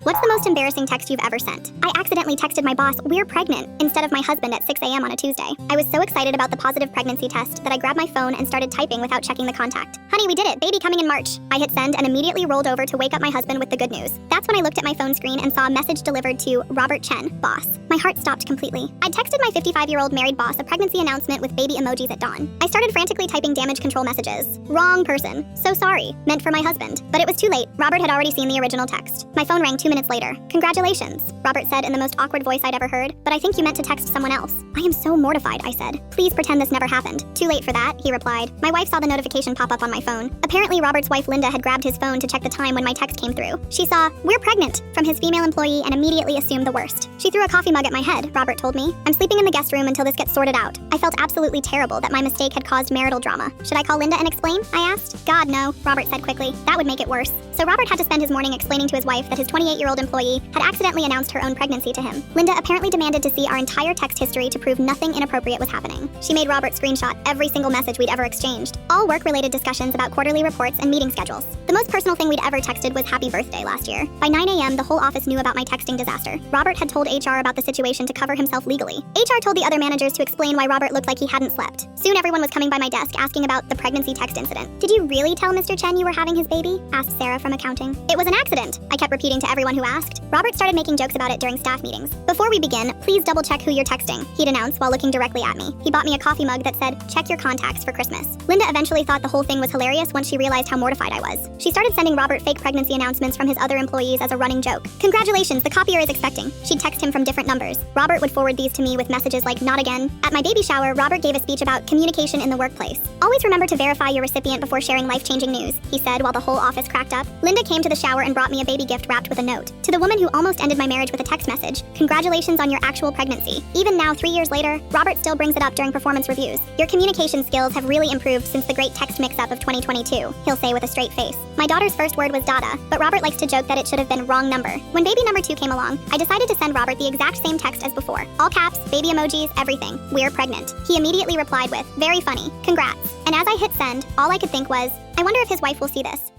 What's the most embarrassing text you've ever sent? I accidentally texted my boss, "We're pregnant," instead of my husband at 6 a.m. on a Tuesday. I was so excited about the positive pregnancy test that I grabbed my phone and started typing without checking the contact. "Honey, we did it. Baby coming in March." I hit send and immediately rolled over to wake up my husband with the good news. That's when I looked at my phone screen and saw a message delivered to Robert Chen, boss. My heart stopped completely. I'd texted my 55-year-old married boss a pregnancy announcement with baby emojis at dawn. I started frantically typing damage control messages. Wrong person. So sorry. Meant for my husband. But it was too late. Robert had already seen the original text. My phone rang 2 minutes later. "Congratulations," Robert said in the most awkward voice I'd ever heard, "but I think you meant to text someone else." "I am so mortified," I said. "Please pretend this never happened." "Too late for that," he replied. My wife saw the notification pop up on my phone. Apparently, Robert's wife Linda had grabbed his phone to check the time when my text came through. She saw, "We're pregnant," from his female employee and immediately assumed the worst. She threw a coffee mug at my head, Robert told me. "I'm sleeping in the guest room until this gets sorted out." I felt absolutely terrible that my mistake had caused marital drama. "Should I call Linda and explain?" I asked. "God, no," Robert said quickly. "That would make it worse." So Robert had to spend his morning explaining to his wife that his 28-year-old employee had accidentally announced her own pregnancy to him. Linda apparently demanded to see our entire text history to prove nothing inappropriate was happening. She made Robert screenshot every single message we'd ever exchanged, all work-related discussions about quarterly reports and meeting schedules. The most personal thing we'd ever texted was happy birthday last year. By 9 a.m., the whole office knew about my texting disaster. Robert had told HR about the situation to cover himself legally. HR told the other managers to explain why Robert looked like he hadn't slept. Soon everyone was coming by my desk asking about the pregnancy text incident. "Did you really tell Mr. Chen you were having his baby?" asked Sarah from accounting. "It was an accident," I kept repeating to everyone who asked. Robert started making jokes about it during staff meetings. "Before we begin, please double check who you're texting," he'd announce while looking directly at me. He bought me a coffee mug that said, "Check your contacts" for Christmas. Linda eventually thought the whole thing was hilarious once she realized how mortified I was. She started sending Robert fake pregnancy announcements from his other employees as a running joke. "Congratulations, the copier is expecting." She'd text him from different numbers. Robert would forward these to me with messages like, "Not again." At my baby shower, Robert gave a speech about communication in the workplace. "Always remember to verify your recipient before sharing life-changing news," he said while the whole office cracked up. Linda came to the shower and brought me a baby gift wrapped with a note. "To the woman who almost ended my marriage with a text message, congratulations on your actual pregnancy." Even now, 3 years later, Robert still brings it up during performance reviews. "Your communication skills have really improved since the great text mix-up of 2022, he'll say with a straight face. My daughter's first word was dada, but Robert likes to joke that it should have been wrong number. When baby number 2 came along, I decided to send Robert the exact same text as before. All caps, baby emojis, everything. "We're pregnant." He immediately replied with, "Very funny. Congrats." And as I hit send, all I could think was, I wonder if his wife will see this.